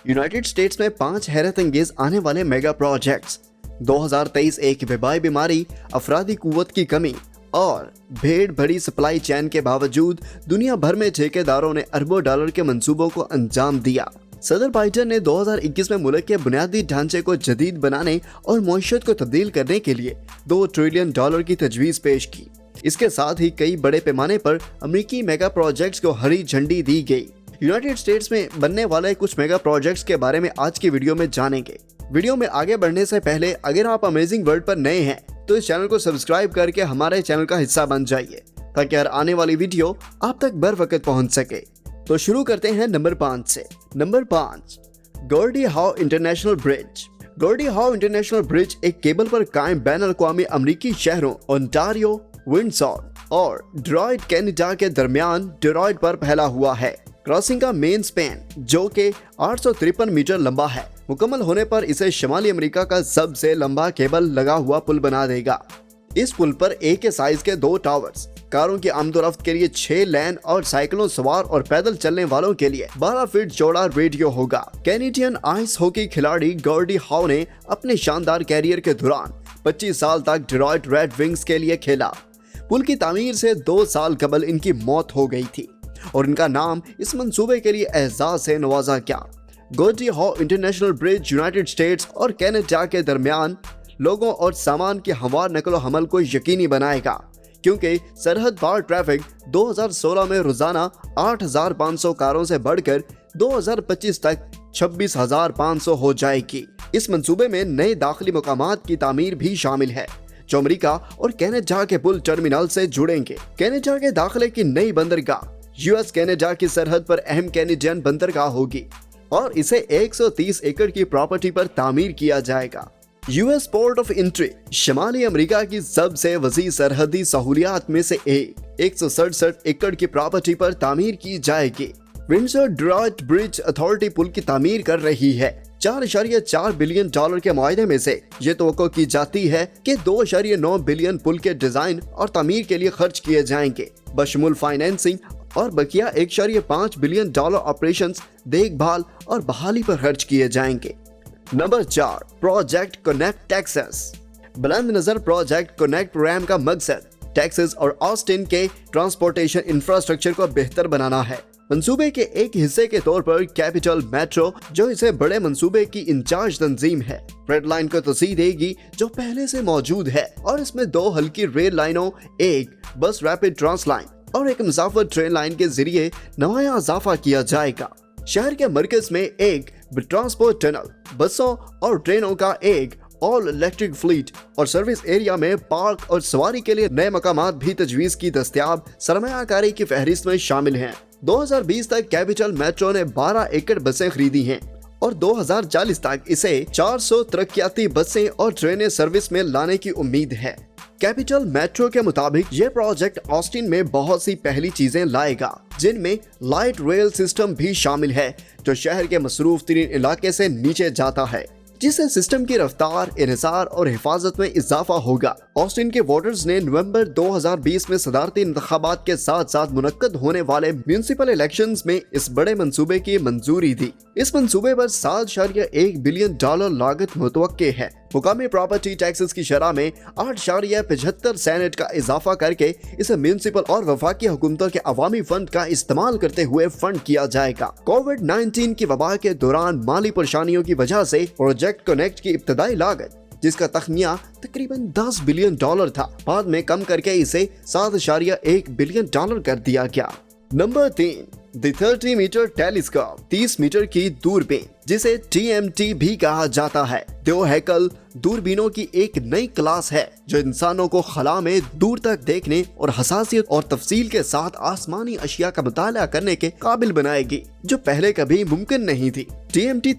United states में 5 हैरत अंगेज आने वाले मेगा प्रोजेक्ट्स। 2023 एक वबाई बीमारी, अफरादी कुव्वत की कमी और भेड़ भरी सप्लाई चेन के बावजूद दुनिया भर में ठेकेदारों ने अरबों डॉलर के मंसूबों को अंजाम दिया। सदर बाइडन ने 2021 में मुल्क के बुनियादी ढांचे को जदीद बनाने और मईशत को तब्दील करने के लिए $2 ट्रिलियन की तजवीज़ पेश की। इसके साथ ही कई बड़े पैमाने पर अमेरिकी मेगा प्रोजेक्ट्स को हरी झंडी दी गई। यूनाइटेड स्टेट्स में बनने वाले कुछ मेगा प्रोजेक्ट्स के बारे में आज की वीडियो में जानेंगे। वीडियो में आगे बढ़ने से पहले अगर आप अमेजिंग वर्ल्ड पर नए हैं तो इस चैनल को सब्सक्राइब करके हमारे चैनल का हिस्सा बन जाइए ताकि हर आने वाली वीडियो आप तक बर वक्त पहुंच सके। तो शुरू करते हैं नंबर 5 से। Number 5, Gordie Howe International Bridge. Gordie Howe International Bridge एक केबल पर कायम बैन-अल-अक़वामी अमरीकी शहरों ओंटारियो, विंडसर और डेट्रॉइट कनाडा के दरमियान डेट्रॉइट पर फैला हुआ है। क्रॉसिंग का मेन स्पैन जो कि 853 मीटर लंबा है, मुकम्मल होने पर इसे शुमाली अमेरिका का सबसे लंबा केबल लगा हुआ पुल बना देगा। इस पुल पर एक के साइज के 2 टावर्स, कारों की आमदोरफ्त के लिए 6 लेन और साइकिलों सवार और पैदल चलने वालों के लिए 12 फीट चौड़ा रेडियो होगा। कैनेडियन आइस हॉकी खिलाड़ी गॉर्डी हाउ ने अपने शानदार कैरियर के दौरान 25 साल तक डेट्रॉइट रेड विंग्स के लिए खेला। पुल की तामीर से 2 साल कबल इनकी मौत हो गई थी और इनका नाम इस मंसूबे के लिए एजाज से नवाजा गया। Gordie Howe International Bridge United States और कनाडा के दरमियान लोगों और सामान की हमवार नकल व हमल को यकीनी बनाएगा, क्योंकि सरहद पार ट्रैफिक 2016 में रोजाना 8,500 कारों से बढ़कर 2025 तक 26,500 हो जाएगी। इस मंसूबे में नए दाखिली मकामात की तामीर भी शामिल है जो अमेरिका और कनाडा के पुल टर्मिनल से जुड़ेंगे। कनाडा के दाखिले की नई बंदरगाह यूएस कनाडा की सरहद पर अहम कैनेडियन बंदरगाह होगी और इसे 130 एकड़ की प्रॉपर्टी पर तामीर किया जाएगा। यूएस पोर्ट ऑफ एंट्री शुमाली अमेरिका की सबसे वसी सरहदी सहूलियात में से एक 167 एकड़ की प्रॉपर्टी पर तामीर की जाएगी। विंडसर डेट्रॉइट ब्रिज अथॉरिटी पुल की तामीर कर रही है। $4.4 बिलियन के मुआहदे में से ये तवक्को की जाती है कि $2.9 बिलियन पुल के डिजाइन और तामीर के लिए खर्च किए जाएंगे, बशमूल फाइनेंसिंग और बकिया $1.5 बिलियन ऑपरेशंस, देखभाल और बहाली पर खर्च किए जाएंगे। Number 4, project connect Texas. बुलंद नजर प्रोजेक्ट कनेक्ट रैम का मकसद टेक्सास और ऑस्टिन के ट्रांसपोर्टेशन इंफ्रास्ट्रक्चर को बेहतर बनाना है। मंसूबे के एक हिस्से के तौर पर कैपिटल मेट्रो, जो इसे बड़े मंसूबे की इंचार्ज तंजीम है, रेड लाइन को तोसी देगी जो पहले से मौजूद है और इसमें 2 हल्की रेल लाइनों, एक बस रैपिड ट्रांस लाइन और एक मुसाफिर ट्रेन लाइन के जरिए नया इजाफा किया जाएगा। शहर के मरकज में एक ट्रांसपोर्ट टनल, बसों और ट्रेनों का एक ऑल इलेक्ट्रिक फ्लीट और सर्विस एरिया में पार्क और सवारी के लिए नए मकामात भी तजवीज़ की दस्तयाब सरमायाकारी की फहरिस्त में शामिल हैं। 2020 तक कैपिटल मेट्रो ने 12 एकड़ बसें खरीदी हैं और 2040 तक इसे 400 तरक्याती बसें और ट्रेनें सर्विस में लाने की उम्मीद है। कैपिटल मेट्रो के मुताबिक ये प्रोजेक्ट ऑस्टिन में बहुत सी पहली चीजें लाएगा, जिनमें लाइट रेल सिस्टम भी शामिल है जो शहर के मसरूफ तरीन इलाके से नीचे जाता है, जिससे सिस्टम की रफ्तार, इन्हिसार और हिफाजत में इजाफा होगा। ऑस्टिन के वोटर्स ने नवंबर 2020 में सदारती इंतखाबात के साथ साथ मुनक्कद होने वाले म्यूनिसिपल इलेक्शंस में इस बड़े मंसूबे की मंजूरी दी। इस मंसूबे पर $7.1 बिलियन लागत मुतवक्के है। मुकामी प्रॉपर्टी टैक्सेस की शरह में 8.75 सेनेट का इजाफा करके इसे म्यूनिसिपल और वफाकी हुकूमतों के अवामी फंड का इस्तेमाल करते हुए फंड किया जाएगा। कोविड-19 की वबा के दौरान माली परेशानियों की वजह से प्रोजेक्ट कनेक्ट की इब्तदाई लागत, जिसका तखमिया तकरीबन $10 बिलियन था, बाद में कम करके इसे $7.1 बिलियन कर दिया गया। Number 3, the 30 metre telescope, 30 metre की दूरबीन, जिसे TMT भी कहा जाता है, दो हैकल दूरबीनों की एक नई क्लास है जो इंसानों को खला में दूर तक देखने और हसासियत और तफसील के साथ आसमानी अशिया का मुताला करने के काबिल बनाएगी, जो पहले कभी मुमकिन नहीं थी। TMT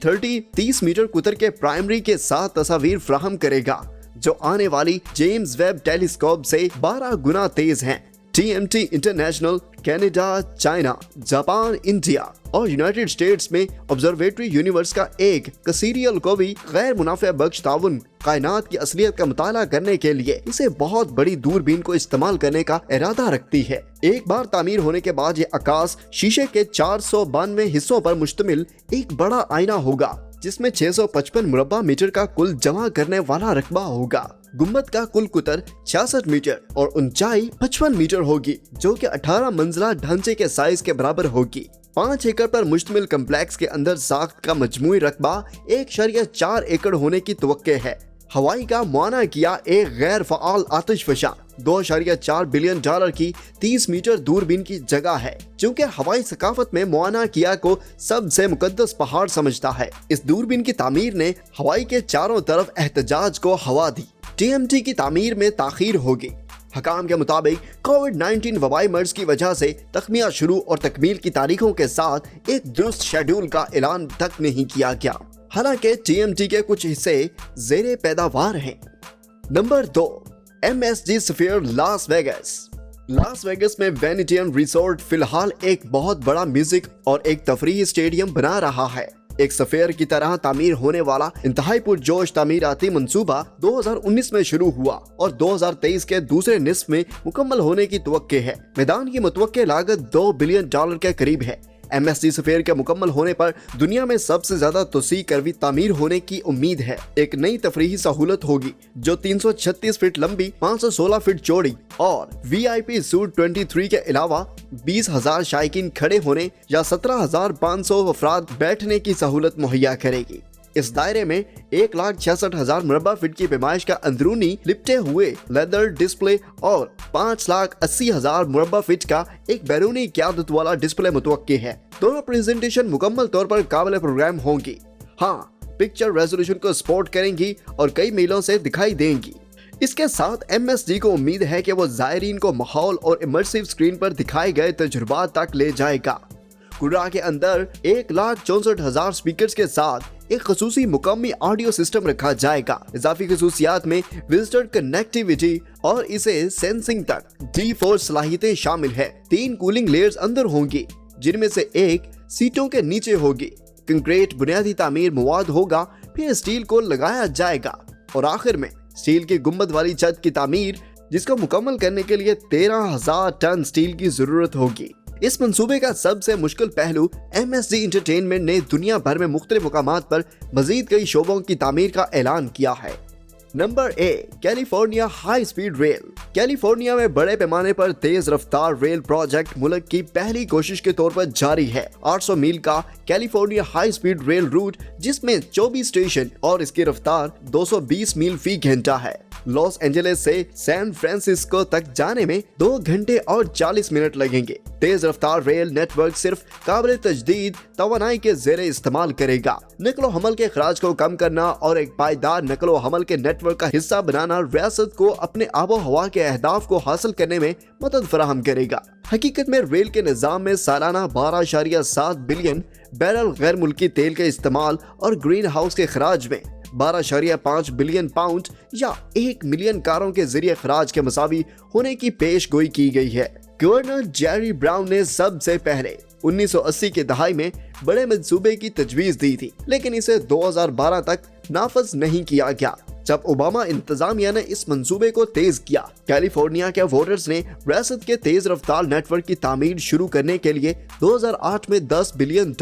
30 मीटर कुतर के प्राइमरी के साथ तस्वीर फ्राहम करेगा जो आने वाली जेम्स वेब टेलीस्कोप से 12 गुना तेज हैं। TMT international Canada, China, Japan, India और यूनाइटेड स्टेट्स में ऑब्जर्वेटरी यूनिवर्स का एक कसीरियल को भी गैर मुनाफे बख्श ताउन कायनात की असलियत का मुताला करने के लिए इसे बहुत बड़ी दूरबीन को इस्तेमाल करने का इरादा रखती है। एक बार तामीर होने के बाद ये आकाश शीशे के 492 हिस्सों पर मुश्तमिल एक बड़ा आईना होगा, जिसमें 655 मुरब्बा मीटर का कुल जमा करने वाला रकबा होगा। गुम्बद का कुल कुतर 66 मीटर और ऊंचाई 55 मीटर होगी, जो कि 18 मंजिला ढांचे के साइज के बराबर होगी। 5 एकड़ पर मुश्तमिल कम्प्लेक्स के अंदर साख्त का मजमूई रकबा 1.4 एकड़ होने की तवक्के है। हवाई का मुआना किया एक गैर फ़आल आतिशफशा 2.4 बिलियन डॉलर की 30 मीटर दूरबीन की जगह है, क्योंकि हवाई सकाफत में मुआना किया को सबसे मुकद्दस पहाड़ समझता है। इस दूरबीन की तामीर ने हवाई के चारों तरफ एहतजाज को हवा दी। TMT की तामीर में ताखीर होगी। हकाम के मुताबिक कोविड-19 वबाई मर्ज की वजह से तख्मिया शुरू और तकमील की तारीखों के साथ एक दुरुस्त शेड्यूल का ऐलान तक नहीं किया गया। हालांकि TMT के कुछ हिस्से ज़ेरे पैदावार हैं। Number 2, MSG sphere Las Vegas. Las Vegas में वेनेटियन रिसोर्ट फिलहाल एक बहुत बड़ा म्यूजिक और एक तफरीही स्टेडियम बना रहा है। एक स्फीयर की तरह तामीर होने वाला इंतहाई पुरजोश तामीराती मंसूबा 2019 में शुरू हुआ और 2023 के दूसरे निस्फ में मुकम्मल होने की तवक्के है। मैदान की मुतवक्के लागत $2 बिलियन के करीब है। MSG स्फीयर के मुकम्मल होने पर दुनिया में सबसे ज्यादा तोसी करवी तामीर होने की उम्मीद है। एक नई तफरीही सहूलत होगी जो 336 फीट लंबी, 516 फीट चौड़ी और VIP सूट 23 के अलावा 20,000 शायकीन खड़े होने या 17,500 अफराद बैठने की सहूलत मुहैया करेगी। इस दायरे में 1,66,000 मुरब्बा फीट की पैमाइश का अंदरूनी लिपटे हुए लेदर डिस्प्ले और 5,80,000 मुरब्बा फीट का एक बैरूनी क़यादत वाला डिस्प्ले मुतवक्की है। दोनों प्रेजेंटेशन मुकम्मल तौर पर काबिल प्रोग्राम होंगी। हाँ, पिक्चर रेजोल्यूशन को सपोर्ट करेंगी और कई मीलों से दिखाई देंगी। इसके साथ MSG को उम्मीद है कि वो ज़ायरीन को माहौल और इमर्सिव स्क्रीन पर दिखाए गए तजुर्बात तक ले जाएगा। कुर्रा के अंदर 1,64,000 स्पीकर्स के साथ एक खसूसी मुकामी ऑडियो सिस्टम रखा जाएगा। इजाफी खसूसियात में विजिटर कनेक्टिविटी और इसे सेंसिंग तक D4 सलाहियतें शामिल है। 3 कूलिंग लेयर्स अंदर होंगी, जिनमें से एक सीटों के नीचे होगी। कंक्रीट बुनियादी तामीर मवाद होगा, फिर स्टील को लगाया जाएगा और आखिर में स्टील की गुंबद वाली छत की तामीर, जिसको मुकम्मल करने के लिए 13,000 टन स्टील की जरूरत होगी। इस मंसूबे का सबसे मुश्किल पहलू MSG इंटरटेनमेंट ने दुनिया भर में मुख्तलिफ मुकामात पर मजीद कई शोबों की तामीर का ऐलान किया है। Number 1, California high speed rail. California में बड़े पैमाने पर तेज रफ्तार रेल प्रोजेक्ट मुल्क की पहली कोशिश के तौर पर जारी है। 800 मील का California high speed rail route, जिसमें 24 स्टेशन और इसकी रफ्तार 220 मील फी घंटा है। लॉस एंजलिस से सैन फ्रांसिस्को तक जाने में 2 घंटे और 40 मिनट लगेंगे। तेज रफ्तार रेल नेटवर्क सिर्फ काबिल तजदीद तवानाई के ज़ेरे इस्तेमाल करेगा। नकलो हमल के खराज को कम करना और एक पायदार नकलो हमल के नेटवर्क का हिस्सा बनाना रियासत को अपने आबो हवा के अहदाफ को हासिल करने में मदद फराहम करेगा। हकीकत में रेल के निज़ाम में सालाना 12.7 बिलियन बैरल गैर मुल्की तेल के इस्तेमाल और ग्रीन हाउस के खराज में 12.5 बिलियन पाउंड या 1 मिलियन कारों के जरिए खराज के मसावी होने की पेश गोई की गई है। गवर्नर जेरी ब्राउन ने सबसे पहले 1980 की दहाई में बड़े मंसूबे की तजवीज दी थी, लेकिन इसे 2012 तक नाफज नहीं किया गया, जब ओबामा इंतजामिया ने इस मंसूबे को तेज किया। कैलिफोर्निया के वोटर्स ने रियासत के तेज रफ्तार नेटवर्क की तामीर शुरू करने के लिए 2008 में $10 बिलियन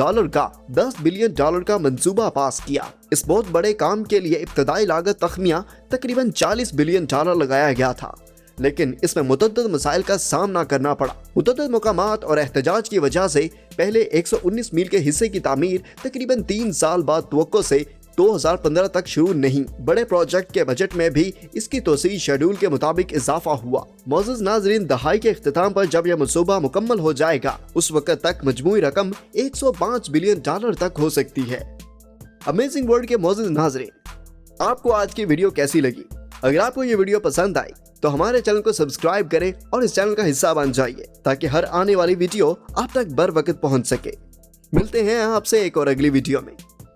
का मंसूबा पास किया। इस बहुत बड़े काम के लिए इब्तदाई लागत तखमिया तकरीबन $40 बिलियन लगाया गया था, लेकिन इसमें मुतअद्दिद मसाइल का सामना करना पड़ा। मुतअद्दिद मकामात और एहतजाज की वजह से पहले 119 मील के हिस्से की तामीर तकरीबन 3 साल बाद तवक्को से 2015 तक शुरू नहीं। बड़े प्रोजेक्ट के बजट में भी इसकी तोसी शेड्यूल के मुताबिक इजाफा हुआ। मोअज़्ज़िज़ नाज़रीन, दहाई के इख्तिताम पर जब यह मंसूबा मुकम्मल हो जाएगा, उस वक्त तक मजमूई रकम $105 बिलियन तक हो सकती है। अमेजिंग वर्ल्ड के मोअज़्ज़िज़ नाज़रीन, आपको आज की वीडियो कैसी लगी? अगर आपको ये वीडियो पसंद आई तो हमारे चैनल को सब्सक्राइब करें और इस चैनल का हिस्सा बन जाइए, ताकि हर आने वाली वीडियो आप तक बर वक्त पहुंच सके। मिलते हैं आपसे एक और अगली वीडियो में।